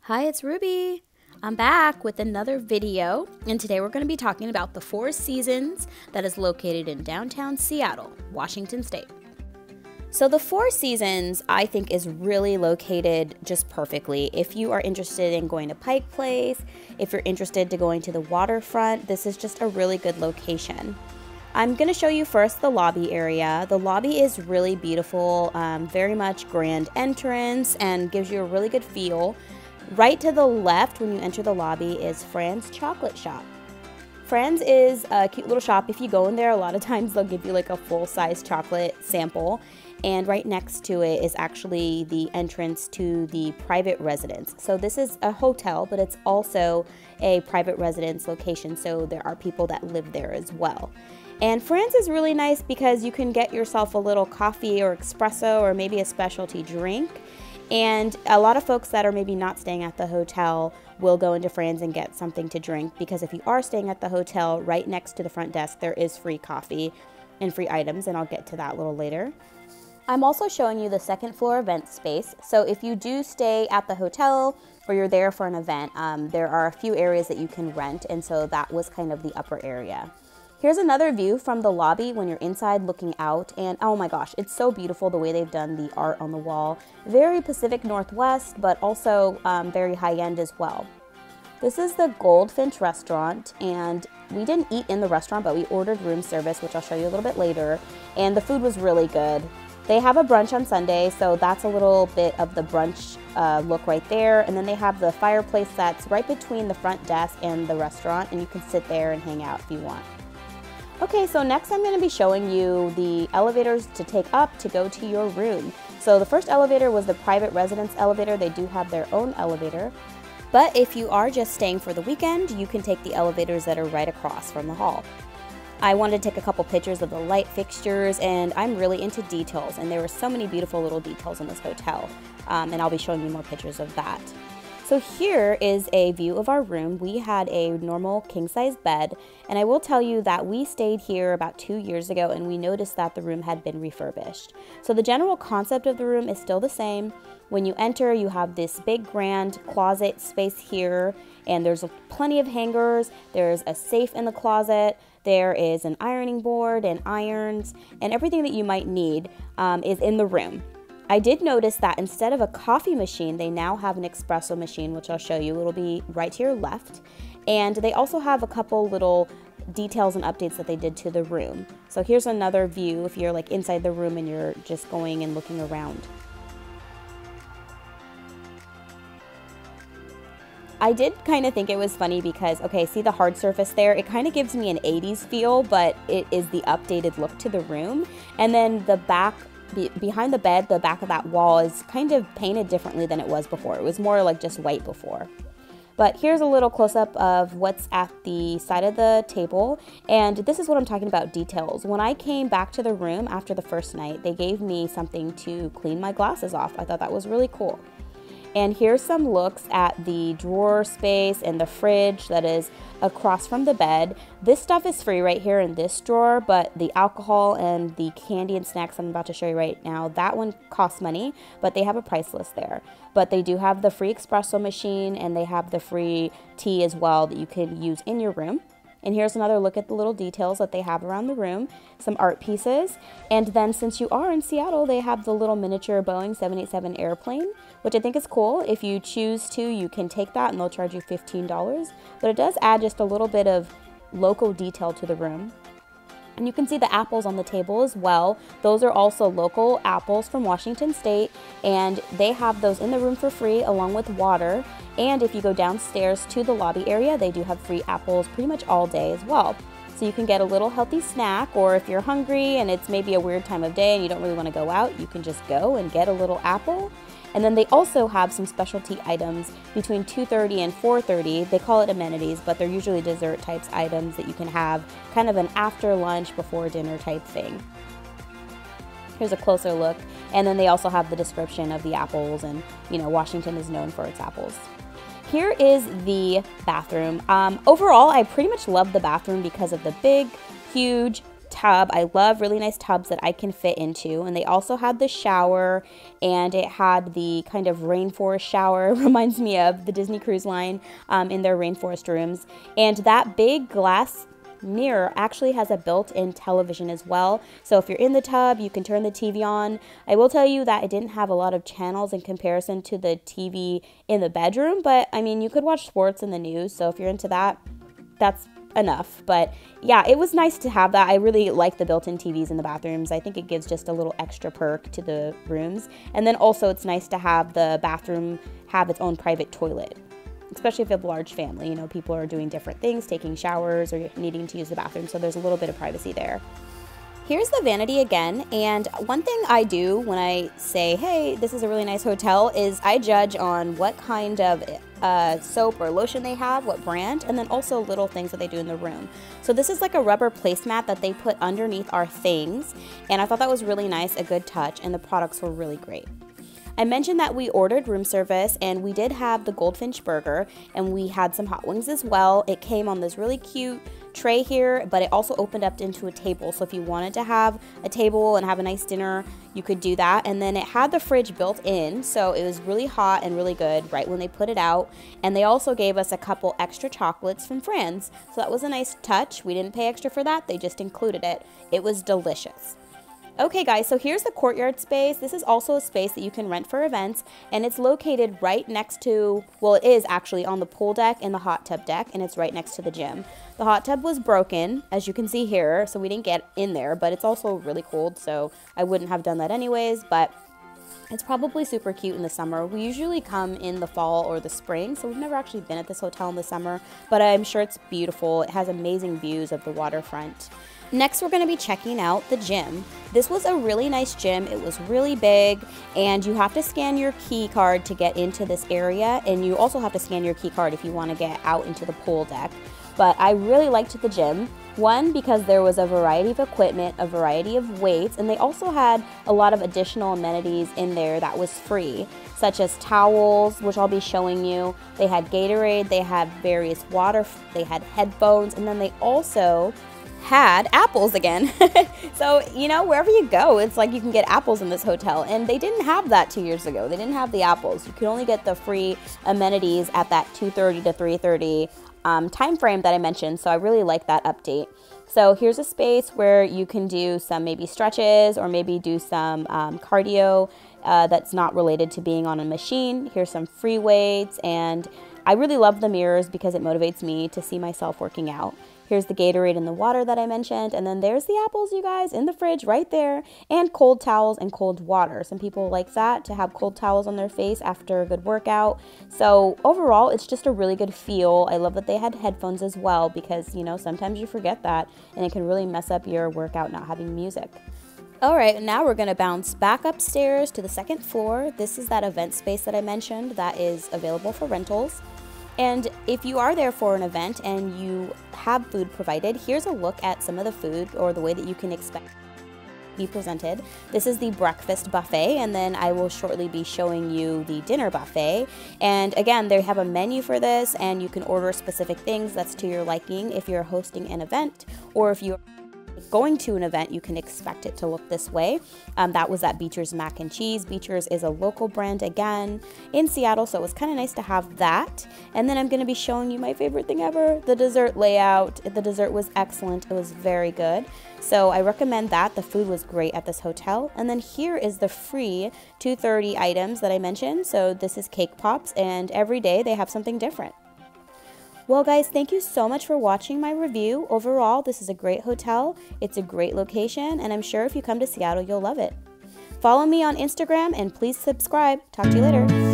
Hi, it's Ruby. I'm back with another video, and today we're going to be talking about the Four Seasons that is located in downtown Seattle, Washington State. So the Four Seasons, I think, is really located just perfectly. If you are interested in going to Pike Place, if you're interested to going to the waterfront, this is just a really good location. I'm going to show you first the lobby area. The lobby is really beautiful, very much grand entrance, and gives you a really good feel. Right to the left when you enter the lobby is Fran's Chocolate Shop. Fran's is a cute little shop. If you go in there, a lot of times they'll give you like a full-size chocolate sample. And right next to it is actually the entrance to the private residence. So this is a hotel, but it's also a private residence location. So there are people that live there as well. And Fran's is really nice because you can get yourself a little coffee or espresso or maybe a specialty drink. And a lot of folks that are maybe not staying at the hotel will go into Fran's and get something to drink, because if you are staying at the hotel, right next to the front desk, there is free coffee and free items, and I'll get to that a little later. I'm also showing you the second floor event space. So if you do stay at the hotel or you're there for an event, there are a few areas that you can rent, and so that was kind of the upper area. Here's another view from the lobby when you're inside looking out, and oh my gosh, it's so beautiful the way they've done the art on the wall. Very Pacific Northwest, but also very high-end as well. This is the Goldfinch restaurant, and we didn't eat in the restaurant, but we ordered room service, which I'll show you a little bit later, and the food was really good. They have a brunch on Sunday, so that's a little bit of the brunch look right there, and then they have the fireplace that's right between the front desk and the restaurant, and you can sit there and hang out if you want. Okay, so next I'm going to be showing you the elevators to take up to go to your room. So the first elevator was the private residence elevator. They do have their own elevator. But if you are just staying for the weekend, you can take the elevators that are right across from the hall. I wanted to take a couple pictures of the light fixtures, and I'm really into details, and there were so many beautiful little details in this hotel, and I'll be showing you more pictures of that. So here is a view of our room. We had a normal king-size bed, and I will tell you that we stayed here about 2 years ago, and we noticed that the room had been refurbished. So the general concept of the room is still the same. When you enter, you have this big grand closet space here, and there's plenty of hangers. There's a safe in the closet. There is an ironing board and irons, and everything that you might need is in the room. I did notice that instead of a coffee machine, they now have an espresso machine, which I'll show you. It'll be right to your left. And they also have a couple little details and updates that they did to the room. So here's another view if you're like inside the room and you're just going and looking around. I did kind of think it was funny because, okay, see the hard surface there? It kind of gives me an 80s feel, but it is the updated look to the room. And then the back, behind the bed, the back of that wall is kind of painted differently than it was before. It was more like just white before. But here's a little close-up of what's at the side of the table, and this is what I'm talking about, details. When I came back to the room after the first night, they gave me something to clean my glasses off. I thought that was really cool. And here's some looks at the drawer space and the fridge that is across from the bed. This stuff is free right here in this drawer, but the alcohol and the candy and snacks I'm about to show you right now, that one costs money, but they have a price list there. But they do have the free espresso machine, and they have the free tea as well that you can use in your room. And here's another look at the little details that they have around the room, some art pieces. And then since you are in Seattle, they have the little miniature Boeing 787 airplane, which I think is cool. If you choose to, you can take that and they'll charge you $15. But it does add just a little bit of local detail to the room. And you can see the apples on the table as well. Those are also local apples from Washington State, and they have those in the room for free along with water. And if you go downstairs to the lobby area, they do have free apples pretty much all day as well. So you can get a little healthy snack, or if you're hungry and it's maybe a weird time of day and you don't really want to go out, you can just go and get a little apple. And then they also have some specialty items between 2:30 and 4:30. They call it amenities, but they're usually dessert types items that you can have, kind of an after lunch, before dinner type thing. Here's a closer look. And then they also have the description of the apples, and you know, Washington is known for its apples. Here is the bathroom. Overall, I pretty much love the bathroom because of the big, huge tub. I love really nice tubs that I can fit into. And they also had the shower, and it had the kind of rainforest shower. Reminds me of the Disney Cruise Line in their rainforest rooms. And that big glass mirror actually has a built-in television as well. So if you're in the tub, you can turn the TV on. I will tell you that it didn't have a lot of channels in comparison to the TV in the bedroom, but I mean, you could watch sports and the news. So if you're into that, that's enough. But yeah, it was nice to have that. I really like the built-in TVs in the bathrooms. I think it gives just a little extra perk to the rooms. And then also it's nice to have the bathroom have its own private toilet, especially if you have a large family. You know, people are doing different things, taking showers or needing to use the bathroom, so there's a little bit of privacy there. Here's the vanity again, and one thing I do when I say, hey, this is a really nice hotel, is I judge on what kind of soap or lotion they have, what brand, and then also little things that they do in the room. So this is like a rubber placemat that they put underneath our things, and I thought that was really nice, a good touch, and the products were really great. I mentioned that we ordered room service, and we did have the Goldfinch burger, and we had some hot wings as well. It came on this really cute tray here, but it also opened up into a table. So if you wanted to have a table and have a nice dinner, you could do that. And then it had the fridge built in, so it was really hot and really good right when they put it out. And they also gave us a couple extra chocolates from France. So that was a nice touch. We didn't pay extra for that. They just included it. It was delicious. Okay guys, so here's the courtyard space. This is also a space that you can rent for events, and it's located right next to, well, it is actually on the pool deck and the hot tub deck, and it's right next to the gym. The hot tub was broken, as you can see here, so we didn't get in there, but it's also really cold, so I wouldn't have done that anyways, but it's probably super cute in the summer. We usually come in the fall or the spring, so we've never actually been at this hotel in the summer, but I'm sure it's beautiful. It has amazing views of the waterfront. Next, we're going to be checking out the gym. This was a really nice gym. It was really big, and you have to scan your key card to get into this area, and you also have to scan your key card if you want to get out into the pool deck. But I really liked the gym. One, because there was a variety of equipment, a variety of weights, and they also had a lot of additional amenities in there that was free, such as towels, which I'll be showing you. They had Gatorade, they had various water, they had headphones, and then they also had apples again. So, you know, wherever you go, it's like you can get apples in this hotel, and they didn't have that 2 years ago. They didn't have the apples. You could only get the free amenities at that 2:30 to 3:30 time frame that I mentioned, so I really like that update. So here's a space where you can do some maybe stretches or maybe do some cardio that's not related to being on a machine. Here's some free weights, and I really love the mirrors because it motivates me to see myself working out. Here's the Gatorade and the water that I mentioned, and then there's the apples, you guys, in the fridge right there, and cold towels and cold water. Some people like that, to have cold towels on their face after a good workout. So overall, it's just a really good feel. I love that they had headphones as well because, you know, sometimes you forget that, and it can really mess up your workout not having music. All right, now we're going to bounce back upstairs to the second floor. This is that event space that I mentioned that is available for rentals. And if you are there for an event and you have food provided, here's a look at some of the food or the way that you can expect to be presented. This is the breakfast buffet, and then I will shortly be showing you the dinner buffet. And again, they have a menu for this, and you can order specific things that's to your liking if you're hosting an event, or if you're going to an event, you can expect it to look this way. That was at Beecher's Mac and Cheese. Beecher's is a local brand again in Seattle, so it was kind of nice to have that. And then I'm going to be showing you my favorite thing ever, the dessert layout. The dessert was excellent. It was very good. So I recommend that. The food was great at this hotel. And then here is the free 2:30 items that I mentioned. So this is cake pops, and every day they have something different. Well guys, thank you so much for watching my review. Overall, this is a great hotel. It's a great location, and I'm sure if you come to Seattle, you'll love it. Follow me on Instagram, and please subscribe. Talk to you later.